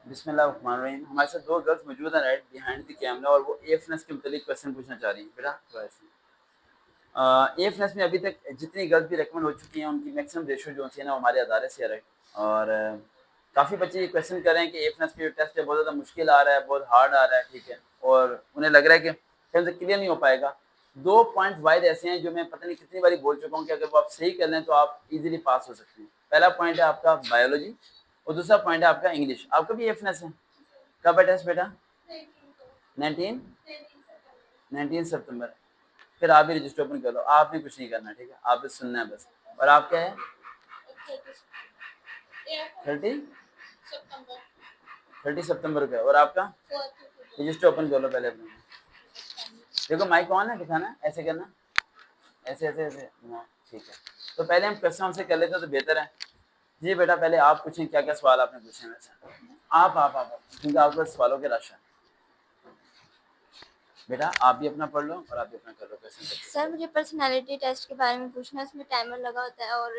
बिस्मिल्लाहिर्रहमानिर्रहीम। हमारे साथ दो गर्ल्स मौजूद हैं राइट बिहाइंड द कैमरा और वो एफनेस के मुतालिक क्वेश्चन पूछना चाह रही हैं। बेटा एफनेस में अभी तक जितनी गर्ल्स भी रिकमेंड हो चुकी हैं उनकी मैक्सिमम रेशो जो है ना वो हमारे अदारे से है राइट। और काफ़ी बच्चे ये क्वेश्चन कर रहे हैं कि एफनेस का जो टेस्ट है बहुत ज़्यादा मुश्किल आ रहा है, बहुत हार्ड आ रहा है, ठीक है, और उन्हें लग रहा है कि कहीं से क्लियर नहीं हो पाएगा। 2 पॉइंट वाइड ऐसे हैं जो मैं पता नहीं कितनी बारी बोल चुका हूँ कि अगर वो आप सही कर लें तो आप इजीली पास हो सकते हैं। पहला पॉइंट है आपका बायोलॉजी और दूसरा पॉइंट है आपका इंग्लिश। आपका भी एफनेस है, कब है टेस्ट बेटा? 19 सितंबर। फिर आप भी रजिस्टर ओपन कर लो, आपने कुछ नहीं करना, ठीक है, आप बस सुनना है बस। और आप क्या है? 30 सितंबर का। और आपका रजिस्टर ओपन कर लो पहले अपने। देखो माइक ऑन है, दिखाना ऐसे करना, ऐसे ऐसे ऐसे, ठीक है। तो पहले हम क्वेश्चन हमसे कर लेते हैं तो बेहतर है। जी बेटा पहले आप पूछें, क्या क्या सवाल आपने पूछे हैं वैसे? आप क्योंकि आपके सवालों के रश है। बेटा आप भी अपना पढ़ लो और आप भी अपना कर लो क्वेश्चन। सर मुझे पर्सनालिटी टेस्ट के बारे में पूछना है, इसमें टाइमर लगा होता है और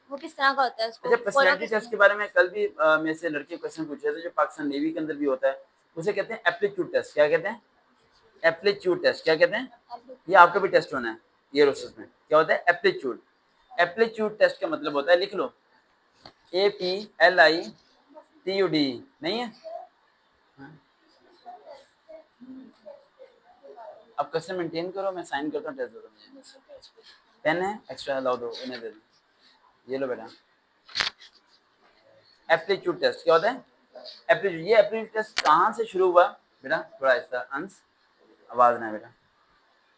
वो किस तरह का होता है, उसको अच्छा, फॉलो पर्सनैलिटी कैसे टेस्ट के करना बारे में कल भी मेरे से लड़के क्वेश्चन पूछे थे, जो पाकिस्तान नेवी के अंदर भी होता है, उसे कहते हैं एप्टीट्यूड टेस्ट। क्या कहते हैं? Aptitude test. क्या कहते हैं? है? ये आपका भी टेस्ट होना है एयर होस्टेस में। क्या होता है? एप्टीट्यूड। एप्टीट्यूड टेस्ट का मतलब होता है, लिख लो, APLITUD। नहीं है? हाँ। अब क्वेश्चन मेंटेन करो, मैं साइन करता हूँ, टेस्ट दे दो मुझे। पेन है एक्स्ट्रा लाओ, दो उन्हें दे दो। ये लो बेटा। एप्टीट्यूड टेस्ट क्या होता है? एप्टीट्यूड। ये एप्टीट्यूड टेस्ट कहाँ से शुरू हुआ बेटा? थोड़ा ऐसा अंश आवाज ना बेटा।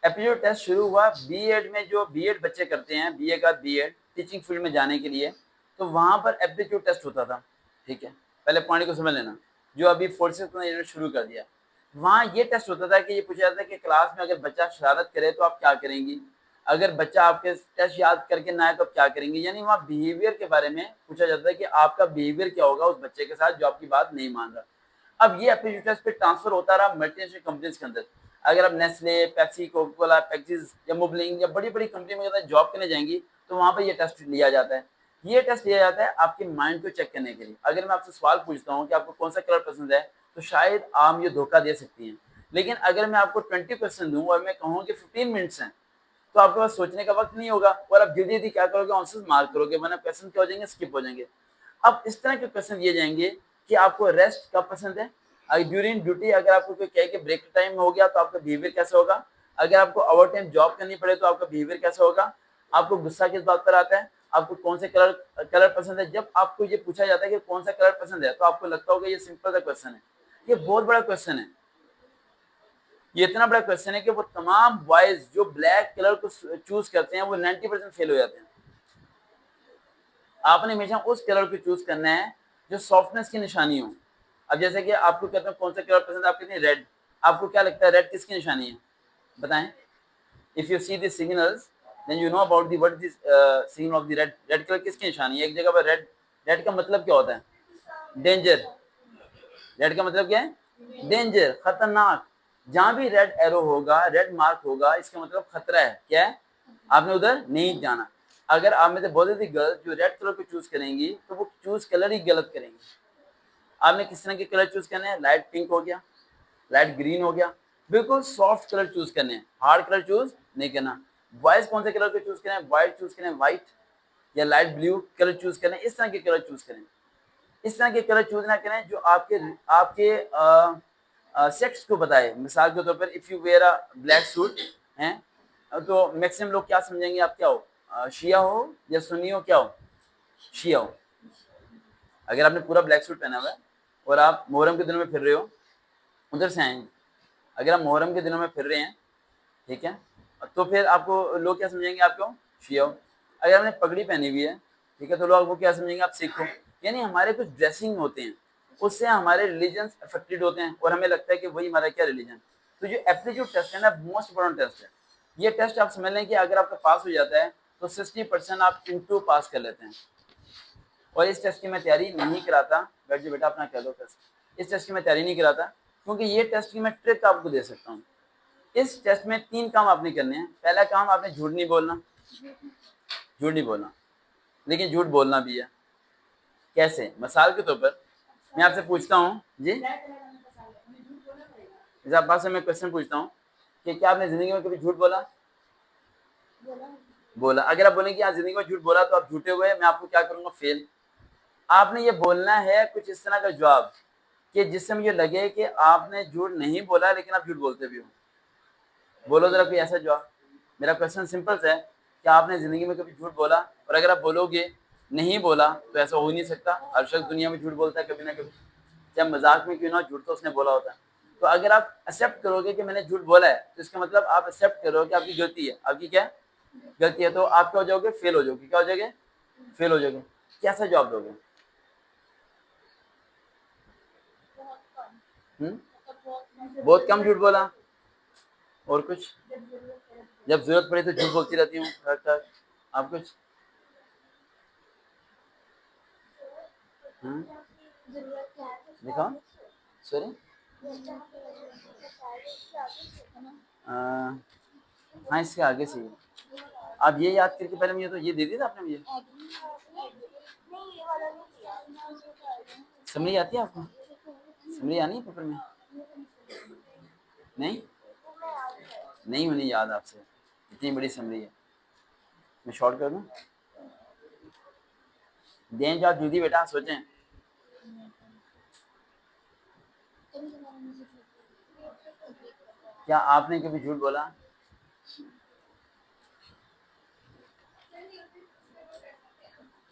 एप्टीट्यूड टेस्ट शुरू हुआ बीएड में, जो बीएड बच्चे करते हैं, बीए का बीएड टीचिंग फील्ड में जाने के लिए, तो वहां पर एप्टीट्यूड टेस्ट होता था, ठीक है। पहले पॉइंट को समझ लेना, जो अभी फोर्सेस ने शुरू कर दिया। वहाँ ये टेस्ट होता था कि ये पूछा जाता है कि क्लास में अगर बच्चा शरारत करे तो आप क्या करेंगी, अगर बच्चा आपके टेस्ट याद करके ना आए तो आप क्या करेंगे। यानी वहाँ बिहेवियर के बारे में पूछा जाता है कि आपका बिहेवियर क्या होगा उस बच्चे के साथ जो आपकी बात नहीं मान रहा। अब ये एप्टीट्यूड टेस्ट पे ट्रांसफर होता रहा मल्टीनेशनल कंपनीज के अंदर। अगर आप नेस्ले, पेप्सी, कोका कोला, पैक्सिस या मोबलिंग या बड़ी बड़ी कंपनी में अगर जॉब करने जाएंगी तो वहाँ पर ये टेस्ट लिया जाता है। ये टेस्ट लिया जाता है आपके माइंड को चेक करने के लिए। अगर मैं आपसे सवाल पूछता हूँ कि आपको कौन सा कलर पसंद है, तो शायद आप ये धोखा दे सकती हैं। लेकिन अगर मैं आपको 20% दूं और मैं कहूँ कि 15 मिनट्स हैं, तो आपके पास सोचने का वक्त नहीं होगा और आप जल्दी जल्दी क्या करोगे, आंसर मार्क करोगे, वरना क्वेश्चन क्या हो जाएंगे, स्किप हो जाएंगे। अब इस तरह के क्वेश्चन दिए जाएंगे कि आपको रेस्ट कब पसंद है, ड्यूरिंग ड्यूटी अगर आपको कोई कहे कि ब्रेक टाइम हो गया तो आपका बिहेवियर कैसा होगा, अगर आपको ओवर टाइम जॉब करनी पड़े तो आपका बिहेवियर कैसा होगा, आपको गुस्सा किस बात पर आता है, आपको कौन से कलर कलर पसंद है। जब आपको ये पूछा जाता है कि कौन सा कलर पसंद है तो आपको लगता होगा ये सिंपल सा क्वेश्चन है। ये बहुत बड़ा क्वेश्चन है। ये इतना बड़ा क्वेश्चन है कि वो तमाम बॉयज जो ब्लैक कलर को चूज करते हैं वो 90% फेल हो जाते हैं। आपने हमेशा उस कलर को चूज करना है जो सॉफ्टनेस की निशानी हो। अब जैसे कि आपको कहते हैं कौन सा कलर पसंद है, आप कहते हैं रेड। आपको क्या लगता है रेड किसकी निशानी है, बताएं? If you see the signals then you know about the what this signal of the red. Red colour किसकी निशानी है? एक जगह पर रेड, रेड का मतलब क्या होता है? डेंजर। रेड का मतलब क्या है? डेंजर, खतरनाक। जहां भी रेड एरो होगा, रेड मार्क होगा, इसका मतलब खतरा है। क्या है? आपने उधर नहीं जाना। अगर आप में से बहुत सी गर्ल जो रेड कलर को चूज करेंगी तो वो चूज कलर ही गलत करेंगी। आपने किस तरह के कलर चूज करने हैं? लाइट पिंक हो गया, लाइट ग्रीन हो गया, बिल्कुल सॉफ्ट कलर चूज करने हैं, हार्ड कलर चूज नहीं करना। बॉयज कौन से कलर को चूज करें? व्हाइट चूज करें, व्हाइट या लाइट ब्लू कलर चूज करें, इस तरह के कलर चूज करें। इस तरह के कलर चूज ना करें जो आपके आपके सेक्स को बताए। मिसाल के तौर पर if you wear a black suit हैं तो मैक्सिमम लोग क्या समझेंगे, आप क्या हो, शिया हो या सुन्नी हो, क्या हो, शिया हो। अगर आपने पूरा ब्लैक सूट पहना हुआ है और आप मोहर्रम के दिनों में फिर रहे हो, उधर से आएंगे, अगर आप मोहर्रम के दिनों में फिर रहे हैं, ठीक है, तो फिर आपको लोग क्या समझेंगे, आप क्यों शिया हो। अगर आपने पगड़ी पहनी हुई है, ठीक है, तो लोग आपको क्या समझेंगे, आप सिख हो। यानी हमारे कुछ ड्रेसिंग होते हैं उससे हमारे रिलीजन अफेक्टेड होते हैं और हमें लगता है कि वही हमारा क्या रिलीजन। तो जो एप्टीट्यूड टेस्ट है ना, मोस्ट इंपॉर्टेंट टेस्ट है। ये टेस्ट आप समझ लें कि अगर आपका पास हो जाता है तो 60% आप इंटू पास कर लेते हैं। और इस टेस्ट की मैं तैयारी नहीं कराता, बैठ जाओ बेटा अपना कह दो टेस्ट। इस टेस्ट की मैं तैयारी नहीं कराता क्योंकि ये टेस्ट की मैं ट्रिक आपको दे सकता हूँ। इस टेस्ट में 3 काम आपने करने हैं। पहला काम, आपने झूठ नहीं बोलना, झूठ नहीं बोलना, लेकिन झूठ बोलना भी है। कैसे? मिसाल के तौर पर मैं आपसे पूछता हूँ जी, इस अब्बास से मैं क्वेश्चन पूछता हूँ कि क्या आपने जिंदगी में कभी झूठ बोला? बोला। अगर आप बोलें कि आज जिंदगी में झूठ बोला तो आप झूठे हुए, मैं आपको क्या करूंगा? फेल। आपने ये बोलना है कुछ इस तरह का जवाब कि जिससे मुझे लगे कि आपने झूठ नहीं बोला लेकिन आप झूठ बोलते भी हो। बोलो जरा कोई ऐसा जवाब। मेरा क्वेश्चन सिंपल सा है कि आपने जिंदगी में कभी झूठ बोला, और अगर आप बोलोगे नहीं बोला तो ऐसा हो ही नहीं सकता। हर शख्स दुनिया में झूठ बोलता है कभी ना कभी, चाहे मजाक में क्यों ना, झूठ तो उसने बोला होता है। तो अगर आप एक्सेप्ट करोगे कि मैंने झूठ बोला है तो इसका मतलब आप एक्सेप्ट करोगे कि आपकी गलती है। आपकी क्या गलती है? तो आप क्या हो जाओगे? फेल हो जाओगे। क्या हो जाओगे? फेल हो जाओगे। कैसा जवाब दोगे? बहुत कम झूठ बोला। और कुछ? जब जरूरत पड़े तो झूठ बोलती रहती हूँ हर तक। आप कुछ? दिखाओ। सॉरी। हाँ, इसके आगे से ही। आप ये याद करके पहले मुझे तो ये दे दिया था आपने मुझे। समरी आती है आपको? समरी आनी है पेपर में? नहीं नहीं होनी याद आपसे, इतनी बड़ी समरी है। मैं शॉर्ट कर दूं? दें जवाब जल्दी बेटा, सोचें। क्या आपने कभी झूठ बोला?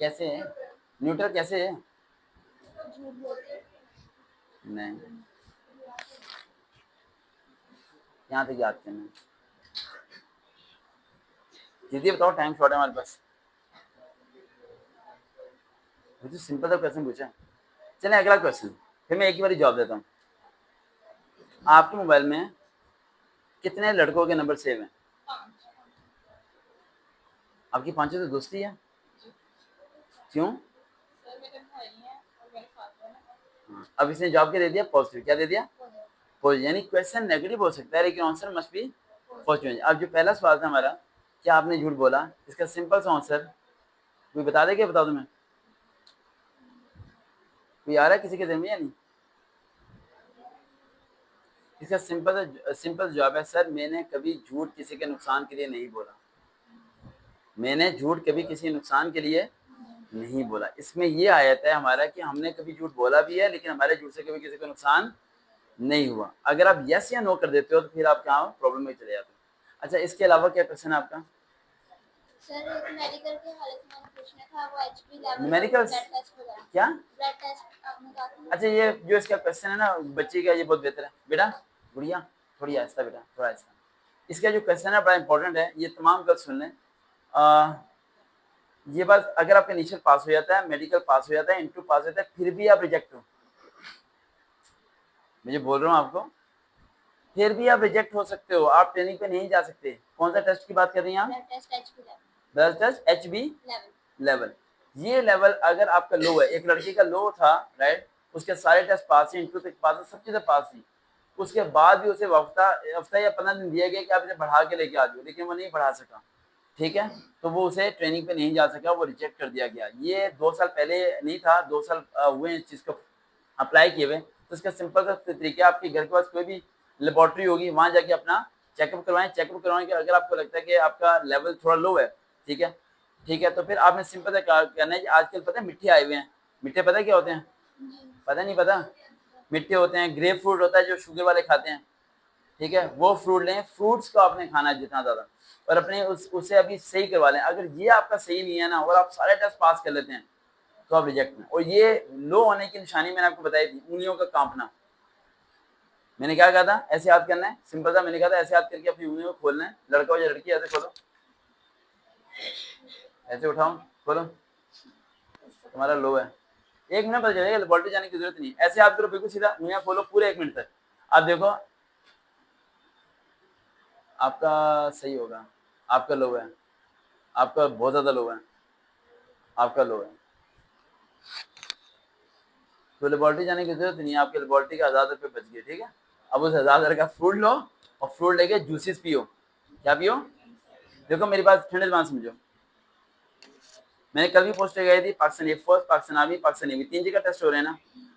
कैसे है? न्यूट्रल कैसे है? नहीं, यहाँ तक याद करना। जल्दी बताओ, टाइम शॉर्ट है हमारे पास। मुझे सिंपल सा क्वेश्चन पूछा। चलिए अगला क्वेश्चन, फिर मैं एक ही बार जवाब देता हूँ। आपके मोबाइल में कितने लड़कों के नंबर सेव हैं? आपकी पांचों से दोस्ती है? क्यों? अब इसने जवाब क्या दे दिया? पॉजिटिव। क्या दे दिया? पॉजिटिव। यानी क्वेश्चन नेगेटिव हो सकता है लेकिन आंसर मस्ट बी पॉजिटिव। अब जो पहला सवाल था हमारा, क्या आपने झूठ बोला, इसका सिंपल सा आंसर कोई बता दे? क्या बता दूं मैं? कोई आ रहा है किसी के दिल में या नहीं? इसका सिंपल जवाब है सर, मैंने कभी झूठ किसी के नुकसान के लिए नहीं बोला। मैंने झूठ कभी किसी नुकसान के लिए नहीं बोला। इसमें ये आयत है हमारा कि हमने कभी झूठ बोला भी है लेकिन हमारे झूठ से कभी किसी को नुकसान नहीं हुआ। अगर आप यस या नो कर देते हो तो फिर आप क्या प्रॉब्लम में चले जाते हो। अच्छा, इसके अलावा क्या क्वेश्चन है आपका? सर मेडिकल के हालत में पूछना था, वो HB level medical blood test वगैरह। क्या? ब्लड टेस्ट आपने कहा था। अच्छा, ये जो इसका क्वेश्चन है ना बच्ची का, ये बहुत बेहतर है बेटा। गुड़िया थोड़ी आहिस्ता बेटा, थोड़ा आहिस्ता। इसका जो क्वेश्चन है बड़ा इंपॉर्टेंट है, ये तमाम गर्ल्स सुन लें। ये बात, अगर आपका इनिशियल पास हो जाता है, मेडिकल पास हो जाता है, इंटरव्यू पास हो जाता है, फिर भी आप रिजेक्ट हो, मुझे बोल रहा हूँ आपको, फिर भी आप रिजेक्ट हो सकते हो, आप ट्रेनिंग पे नहीं जा सकते। कौन सा टेस्ट की बात कर रही हैं आप? Blood test HB level. Blood test HB level. Level. ये लेवल अगर आपका लो है, एक लड़की का लो था, राइट, उसके सारे टेस्ट पास है, इंटरव्यू तक पास है, सब चीजें पास थी, उसके बाद भी उसे हफ्ता या 15 दिन दिया गया कि आप इसे बढ़ा के लेके आ जाओ, लेकिन वो नहीं बढ़ा सका। ठीक है, तो वो उसे ट्रेनिंग पे नहीं जा सका, वो रिजेक्ट कर दिया गया। ये 2 साल पहले नहीं था, 2 साल हुए इस चीज को अप्लाई किए हुए। तो इसका सिंपल सा तरीका, आपके घर के पास कोई भी लेबोरेटरी होगी, वहां जाके अपना चेकअप करवाएं। चेकअप करवाने के अगर आपको लगता है कि आपका लेवल थोड़ा लो है, ठीक है, ठीक है, तो फिर आपने सिंपल सा करना है कि आजकल पता है मिट्टी आए हुए हैं। मिट्टे पता है क्या होते हैं? पता नहीं पता? मिट्टे होते हैं, ग्रेप फ्रूट होता है जो शुगर वाले खाते हैं, ठीक है, वो फ्रूट लें। फ्रूट्स को आपने खाना है जितना ज्यादा, और अपने उसे अभी सही करवा लें। अगर ये आपका सही नहीं है ना, और आप सारे टेस्ट पास कर लेते हैं, तो आप रिजेक्ट में। और ये लो होने की निशानी मैंने आपको बताई थी, उंगलियों का कांपना। मैंने क्या कहा था? ऐसे याद करना है, सिंपल था। मैंने कहा था ऐसे याद करके अपनी उंगलियों को खोलना है। लड़का हो या लड़की, ऐसे खोलो, ऐसे उठाओ, खोलो। तुम्हारा लो है, 1 मिनट पता चलेगा, लेबोरेटरी जाने की जरूरत नहीं। ऐसे याद करो, बिल्कुल सीधा, उंगलियां खोलो पूरे 1 मिनट तक। आप देखो आपका सही होगा। आपका लो है, आपका बहुत ज्यादा लो है, आपका लो है। तो लेबोरेटरी जाने की जरूरत नहीं है, आपके लेबोरेटरी का 1000 रुपये बच गए, ठीक है। अब उस 1000 का फ्रूट लो, और फ्रूट लेके जूसेस पियो। क्या पियो? देखो मेरी बात ठंडे दिमाग समझो। मैंने कल भी पोस्टर गई थी, Pakistan air force, Pakistan army, Pakistan navy, 3 जगह टेस्ट हो रहे हैं ना,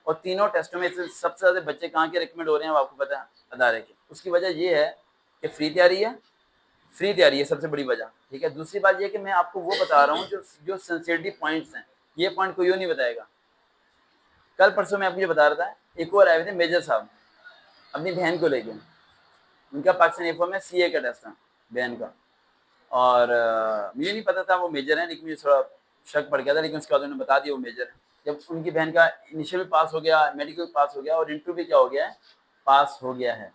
और तीनों टेस्टों में से सबसे ज़्यादा बच्चे कहाँ के रिकमेंड हो रहे हैं वो आपको पता है, अदारे के। उसकी वजह ये है कि फ्री तैयारी है सबसे बड़ी वजह, ठीक है। दूसरी बात ये है कि मैं आपको वो बता रहा हूँ जो सेंसिटिव पॉइंट्स हैं, ये पॉइंट कोई और नहीं बताएगा। कल परसों मैं आपको ये बता रहा था, एक और आए थे मेजर साहब अपनी बहन को लेके, उनका पाकिस्तान एफओ में सीए का टेस्ट था बहन का, और मुझे नहीं पता था वो मेजर है, लेकिन मुझे थोड़ा शक पड़ गया था, लेकिन उसके बाद उन्होंने बता दिया वो मेजर है। जब उनकी बहन का इनिशियल भी पास हो गया, मेडिकल पास हो गया, और इंटरव्यू भी क्या हो गया है, पास हो गया है,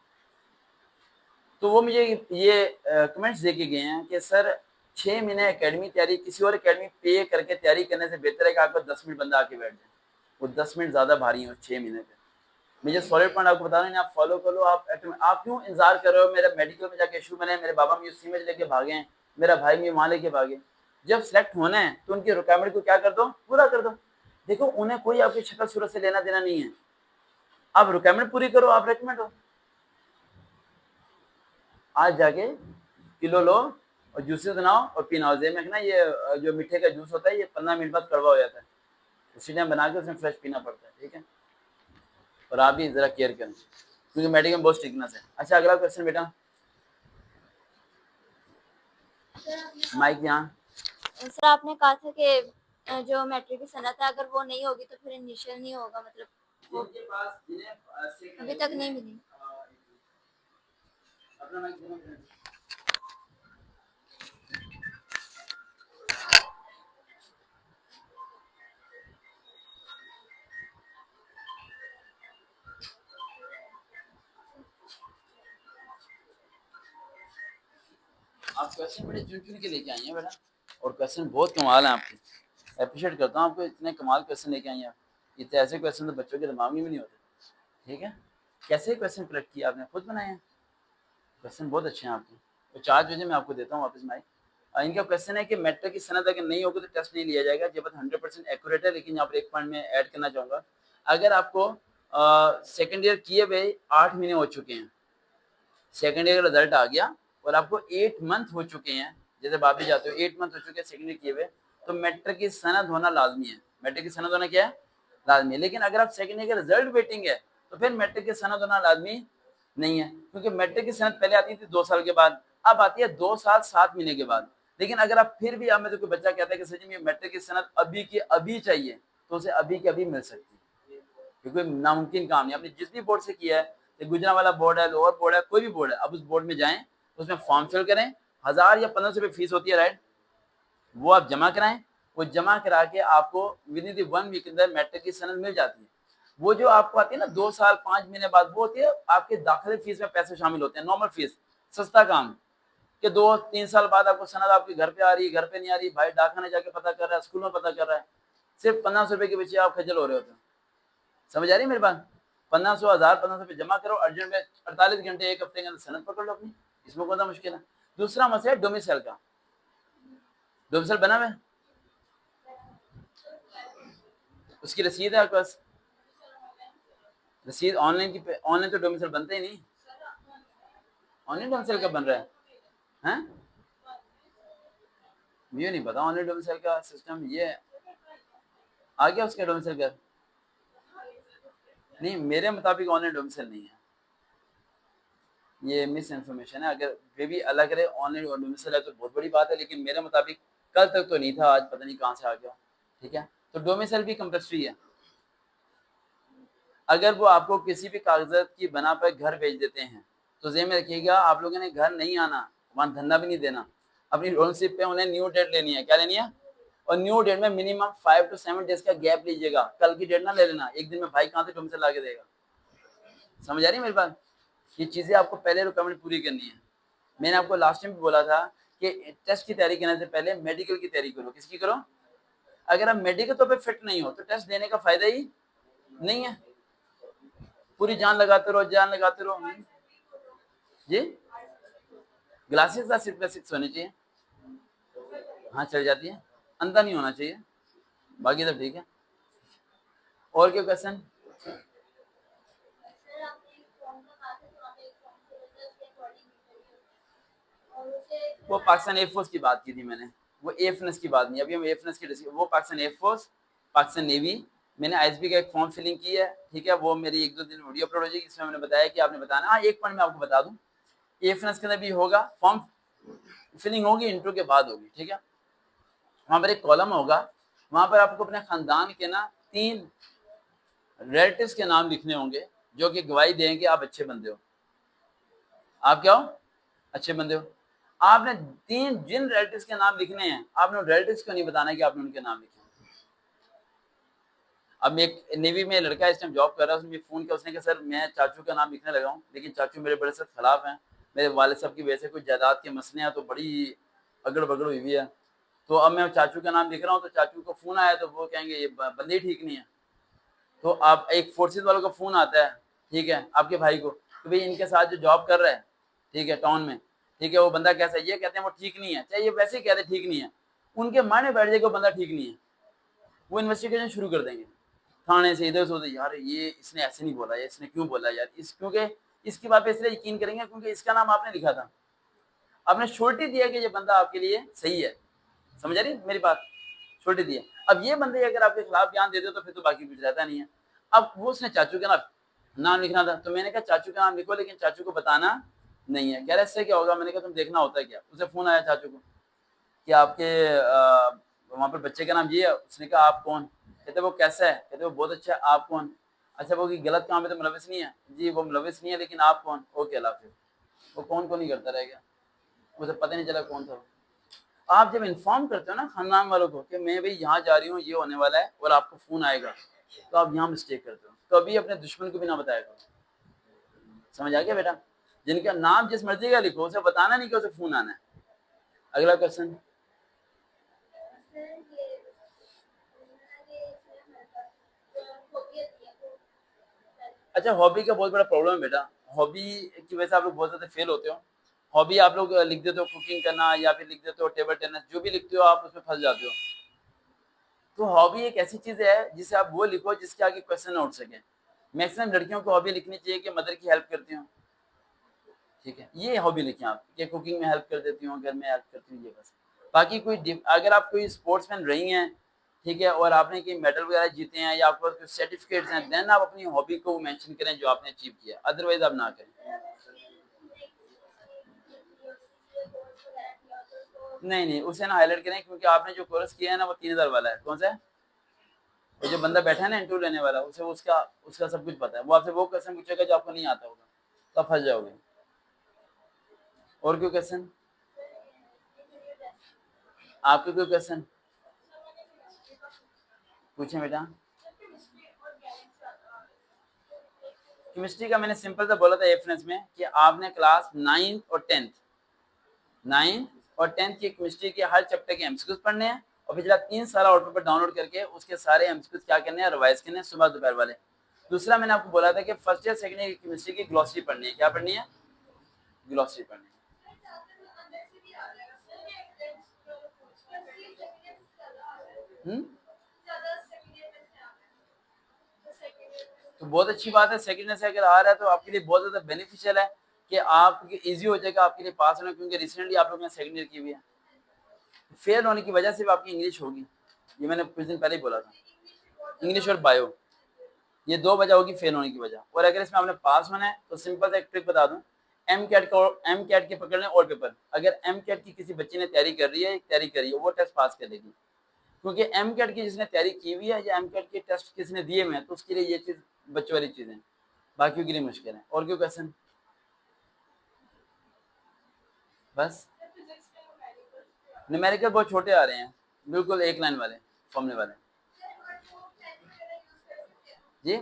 तो वो मुझे ये कमेंट्स दे के गए हैं कि सर 6 महीने एकेडमी तैयारी किसी और एकेडमी पे करके तैयारी करने से बेहतर है कि आपको 10 मिनट बंदा आके बैठ जाए। वो 10 मिनट ज़्यादा भारी है 6 महीने पे। मुझे सॉलिड पॉइंट आपको बता रहे हैं, आप फॉलो कर लो। आप क्यों इंतजार कर रहे हो मेरा मेडिकल में जाके इशू बने, मेरे बाबा मुझे सी में लेके भागे हैं, मेरा भाई मुझे वहाँ लेके भागे। जब सेलेक्ट होना है तो उनकी रिक्वायरमेंट को क्या कर दो, पूरा कर दो। देखो उन्हें कोई आपकी शक्ल सूरत से लेना देना नहीं है, आप रिक्वायरमेंट पूरी करो, आप रिकमेंड हो। आज जाके किलो लो और जूसेस बनाओ और पीना। जेब में ना ये जो मीठे का जूस होता है ये 15 मिनट बाद कड़वा हो जाता है, उसी टाइम बना के उसमें फ्रेश पीना पड़ता है, ठीक है। और आप भी जरा केयर करें क्योंकि मेडिकल में बहुत स्ट्रिक्टनेस है। अच्छा अगला क्वेश्चन बेटा, माइक यहाँ। सर आपने कहा था कि जो मैट्रिक की सनत है अगर वो नहीं होगी तो फिर इनिशियल नहीं होगा, मतलब वो अभी तक नहीं मिली। आप क्वेश्चन बड़े चुन चुन के लेके आई हैं बेटा, और क्वेश्चन बहुत कमाल है आपके, अप्रिशिएट करता हूँ आपको, इतने कमाल क्वेश्चन लेके आई हैं आप। इतने ऐसे क्वेश्चन तो बच्चों के दिमाग में भी नहीं होते, ठीक है। कैसे क्वेश्चन कलेक्ट किया आपने, खुद बनाए हैं? क्वेश्चन बहुत अच्छे हैं आपके। तो 4 बजे मैं आपको देता हूँ वापस माइक। इनका क्वेश्चन है कि मैट्रिक की सनद अगर नहीं होगी तो टेस्ट नहीं लिया जाएगा। ये बात 100% एक्यूरेट है, लेकिन यहाँ पर एक पॉइंट में ऐड करना चाहूँगा। अगर आपको सेकेंड ईयर किए हुए 8 महीने हो चुके हैं, सेकेंड ईयर का रिजल्ट आ गया और आपको 8 मंथ हो चुके हैं, जैसे आप भी जाते हो 8 मंथ हो चुके हैं सेकेंड ईयर किए हुए, तो मैट्रिक की सनद होना लाजमी है। मैट्रिक की सनद होना क्या है, लाजमी है। लेकिन अगर आप सेकेंड ईयर का रिजल्ट वेटिंग है तो फिर मैट्रिक की सनद होना लाजमी नहीं है, क्योंकि मैट्रिक की सनद पहले आती थी 2 साल के बाद, अब आती है 2 साल 7 महीने के बाद। लेकिन अगर आप फिर भी आप में से कोई बच्चा कहता है कि सर जी मुझे मैट्रिक की सनद अभी की अभी चाहिए, तो उसे अभी की अभी मिल सकती है, क्योंकि नामुमकिन काम नहीं। आपने जिस भी बोर्ड से किया है, गुजरावाला बोर्ड है, लोअर बोर्ड है, कोई भी बोर्ड है, अब उस बोर्ड में जाएं, उसमें फॉर्म फिल करें, 1000 या 1500 रुपये फीस होती है, राइट, वो आप जमा कराएं। वो जमा करा के आपको विद इन 1 वीक के अंदर मैट्रिक की सनद मिल जाती है। वो जो आपको आती है ना 2 साल 5 महीने बाद, वो होती है आपके दाखिले फीस में पैसे शामिल होते हैं, नॉर्मल फीस, सस्ता काम कि 2-3 साल बाद आपको सनद आपके घर पे आ रही है, घर पे नहीं आ रही, भाई डाकखाने जाके पता कर रहा है, स्कूल में पता कर रहा है, सिर्फ 1500 रुपये के पीछे आप खजल हो रहे होते हैं। समझ आ रही है मेरी बात? 1500 1000 1500 पे जमा करो, अर्जेंट में 48 घंटे 1 हफ्ते के अंदर सनद पकड़ लो अपनी, इसमें कौन सा मुश्किल है। दूसरा मसला है डोमिसाइल का। डोमिसाइल बना हुआ है, उसकी रसीद है आपके पास? रसीद ऑनलाइन की, ऑनलाइन तो डोमिसाइल बनते ही नहीं, ऑनलाइन डोमिसाइल का बन रहा है हैं? मुझे नहीं पता ऑनलाइन डोमिसाइल का सिस्टम, ये आ गया उसका डोमिसाइल का? नहीं, मेरे मुताबिक ऑनलाइन डोमिसाइल नहीं है, ये मिस इन्फॉर्मेशन है। अगर वे भी अलग रहे ऑनलाइन और डोमिसाइल है तो बहुत बड़ी बात है, लेकिन मेरे मुताबिक कल तक तो नहीं था, आज पता नहीं कहाँ से आ गया, ठीक है। तो डोमिसाइल भी कंपल्सरी है। अगर वो आपको किसी भी कागजात की बना पर घर भेज देते हैं तो ज़हन में रखिएगा, आप लोगों ने घर नहीं आना, वहाँ धंधा भी नहीं देना, अपनी रोनशिप पे उन्हें न्यू डेट लेनी है। क्या लेनी है? और न्यू डेट में मिनिमम 5 to 7 डेज का गैप लीजिएगा, कल की डेट ना ले लेना, एक दिन में भाई कहाँ से डोमिसाइल ला के देगा। समझ आ रही है मेरी बात? ये चीज़ें आपको पहले रिक्वायरमेंट पूरी करनी है। मैंने आपको लास्ट टाइम भी बोला था कि टेस्ट की तैयारी करने से पहले मेडिकल की तैयारी करो। किसकी करो? अगर आप मेडिकल तो पे फिट नहीं हो तो टेस्ट देने का फायदा ही नहीं है। पूरी जान लगाते रहो, जान लगाते रहो जी। ग्लासेस का सिर्फ 6 होनी चाहिए, हाँ चल जाती है, अंधा नहीं होना चाहिए, बाकी सब ठीक है। और क्या क्वेश्चन? वो पाकिस्तान एयरफोर्स की बात की थी मैंने, वो एयरफोर्स की बात नहीं, अभी हम एयरफोर्स की वो पाकिस्तान एयरफोर्स, पाकिस्तान नेवी मैंने आईएसबी का एक फॉर्म फिलिंग की है, ठीक है, वो मेरी 1-2 दिन वीडियो अपलोड हो जाएगी, इसमें मैंने बताया कि आपने बताना। हाँ, एक पॉइंट मैं आपको बता दूं, एफएनएस के अंदर भी होगा, फॉर्म फिलिंग होगी, इंटरव्यू के बाद होगी, ठीक है। वहां पर एक कॉलम होगा, वहां पर आपको अपने खानदान के ना 3 रिलेटिव्स के नाम लिखने होंगे जो कि गवाही दें कि आप अच्छे बंदे हो। आप क्या हो? अच्छे बंदे हो। आपने 3 जिन रिलेटिव्स के नाम लिखने हैं, आपने उन रिलेटिव्स को नहीं बताना कि आपने उनके नाम लिखे। अब एक नेवी में लड़का इस टाइम जॉब कर रहा है, उसने फोन किया, उसने कहा सर मैं चाचू का नाम लिखने लगा हूँ, लेकिन चाचू मेरे बड़े सख्त खिलाफ हैं, मेरे वालिद साहब की वजह से कुछ जायदाद के मसले हैं, तो बड़ी अगड़ बगड़ हुई हुई है, तो अब मैं चाचू का नाम लिख रहा हूँ, तो चाचू को फोन आया तो वो कहेंगे ये बंदे ठीक नहीं है। तो आप एक फोर्सेज वालों का फोन आता है, ठीक है, आपके भाई को, तो भाई इनके साथ जो जॉब कर रहा है, ठीक है, टाउन में, ठीक है, वो बंदा कैसा है, ये कहते हैं वो ठीक नहीं है, चाहे ये वैसे ही कहते हैं ठीक नहीं है, उनके मायने बैठ जाएगा वो बंदा ठीक नहीं है, वो इन्वेस्टिगेशन शुरू कर देंगे थाने से, इधर से, यार ये इसने ऐसे नहीं बोला, इसने क्यों बोला यार, इस क्योंकि इसकी बात पे इसलिए यकीन करेंगे क्योंकि इसका नाम आपने लिखा था, आपने श्योरिटी दिया कि ये बंदा आपके लिए सही है। समझ आ रही मेरी बात? श्योरिटी दिया। अब ये बंदे अगर आपके खिलाफ बयान देते तो फिर तो बाकी कुछ रहता नहीं है। अब वो उसने चाचू का नाम लिखना था, तो मैंने कहा चाचू का नाम लिखो, लेकिन चाचू को बताना नहीं है। कह रहे इससे क्या होगा? मैंने कहा तुम देखना होता है क्या। उसे फोन आया चाचू को कि आपके वहां पर बच्चे का नाम ये है। उसने कहा आप कौन? कहते वो कैसा है? कहते वो बहुत अच्छा है। आप कौन? अच्छा वो गलत काम है तो मुलविस नहीं है? जी वो मुलविस नहीं है, लेकिन आप कौन? ओके अल्लाह हाफिज़। वो कौन ही करता रह गया, मुझे पता नहीं चला कौन था। आप जब इन्फॉर्म करते हो ना खानदान वालों को कि मैं भाई यहाँ जा रही हूँ, ये होने वाला है और आपको फोन आएगा, तो आप यहाँ मिस्टेक करते हो। कभी अपने दुश्मन को भी ना बताया करो। समझ आ गया बेटा? जिनका नाम जिस मर्जी का लिखो, उसे बताना नहीं कि उसे फोन आना है। अगला क्वेश्चन। अच्छा, हॉबी का बहुत बड़ा प्रॉब्लम है बेटा। हॉबी की वजह से आप लोग बहुत ज्यादा फेल होते हो। हॉबी आप लोग लिख देते हो कुकिंग करना, या फिर लिख देते हो टेबल टेनिस, जो भी लिखते हो आप उसमें फंस जाते हो। तो हॉबी एक ऐसी चीज है जिसे आप वो लिखो जिसके आगे क्वेश्चन ना उठ सके। मैक्सिमम लड़कियों को हॉबी लिखनी चाहिए कि मदर की हेल्प करती हूँ, ठीक है, ये हॉबी लिखें आप कि कुकिंग में हेल्प कर देती हूँ, घर में हेल्प करती हूँ, ये बस। बाकी कोई अगर आप कोई स्पोर्ट्समैन रही हैं, ठीक है, और आपने कोई मेडल वगैरह जीते हैं या आपके पास कुछ सर्टिफिकेट्स हैं, देन आप अपनी हॉबी को मेंशन करें जो आपने अचीव किया, अदरवाइज आप ना करें। नहीं उसे ना हाईलाइट करें, क्योंकि आपने जो कोर्स किया है ना वो 3000 वाला है। कौन सा है? वो जो बंदा बैठा है ना इंटरव्यू लेने वाला, उसे उसका उसका सब कुछ पता है। वो आपसे वो क्वेश्चन पूछेगा जो आपको नहीं आता होगा, तो आप फंस जाओगे। और कोई क्वेश्चन? आपके कोई क्वेश्चन पूछे बेटा? केमिस्ट्री का मैंने सिंपल सा बोला था एफएनएस में कि आपने क्लास 9th और 10th की केमिस्ट्री के हर चैप्टर के एमसीक्यूज पढ़ने हैं, और पिछला 3 साल आउट पेपर डाउनलोड करके उसके सारे एमसीक्यूज क्या करने हैं, रिवाइज करने हैं सुबह दोपहर वाले। दूसरा मैंने आपको बोला था कि फर्स्ट ईयर सेकंड ईयर की केमिस्ट्री की ग्लॉसरी पढ़नी है। क्या पढ़नी है? ग्लॉसरी पढ़नी है। तो बहुत अच्छी बात है। सेकंड ईयर से अगर आ रहा है तो आपके लिए बहुत ज्यादा बेनिफिशियल है कि आपके इजी हो जाएगा आपके लिए पास होना, क्योंकि रिसेंटली आप लोगों ने सेकंड ईयर की हुई है। फेल होने की वजह से भी आपकी इंग्लिश होगी, ये मैंने कुछ दिन पहले ही बोला था। इंग्लिश और बायो, ये 2 वजह होगी फेल होने की वजह। और अगर इसमें आपने पास होना है तो सिंपल सा एक ट्रिक बता दूं, एम कैट के पकड़ लें और पेपर। अगर एम कैट की किसी बच्ची ने तैयारी कर रही है वो टेस्ट पास कर लेगी, क्योंकि एम कैट की जिसने तैयारी की हुई है या एम कैट के टेस्ट किसने दिए हुए हैं, तो उसके लिए ये चीज बच्चों वाली चीजें, बाकियों के लिए मुश्किल है। और क्यों क्वेश्चन? बस न्यूमेरिकल बहुत छोटे आ रहे हैं, बिल्कुल एक लाइन वाले, फॉर्मूले वाले। जी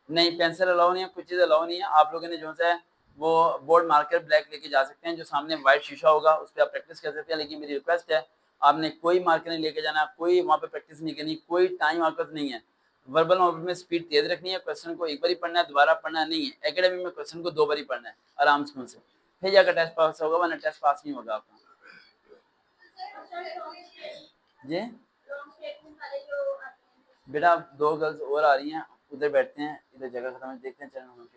नहीं, पेंसिल अलाउ नहीं है, कुछ चीज़ अलाउ नहीं है। आप लोगों ने जो है वो बोर्ड मार्कर ब्लैक लेके जा सकते हैं, जो सामने व्हाइट शीशा होगा उस पर आप प्रैक्टिस कर सकते हैं। लेकिन मेरी रिक्वेस्ट है, आपने कोई मार्कर नहीं लेके जाना, कोई वहाँ पे प्रैक्टिस नहीं करनी, कोई टाइम मार्कर नहीं है। वर्बल नॉलेज में स्पीड तेज रखनी है, क्वेश्चन को एक बार ही पढ़ना है, दोबारा पढ़ना नहीं है। एकेडमी में क्वेश्चन को 2 बार ही पढ़ना है आराम से, फिर जाकर टेस्ट पास होगा, वरना टेस्ट पास नहीं होगा आपका। जी बेटा 2 गर्ल्स और आ रही हैं, उधर बैठते हैं, इधर जगह खत्म है, देखते हैं चैनल।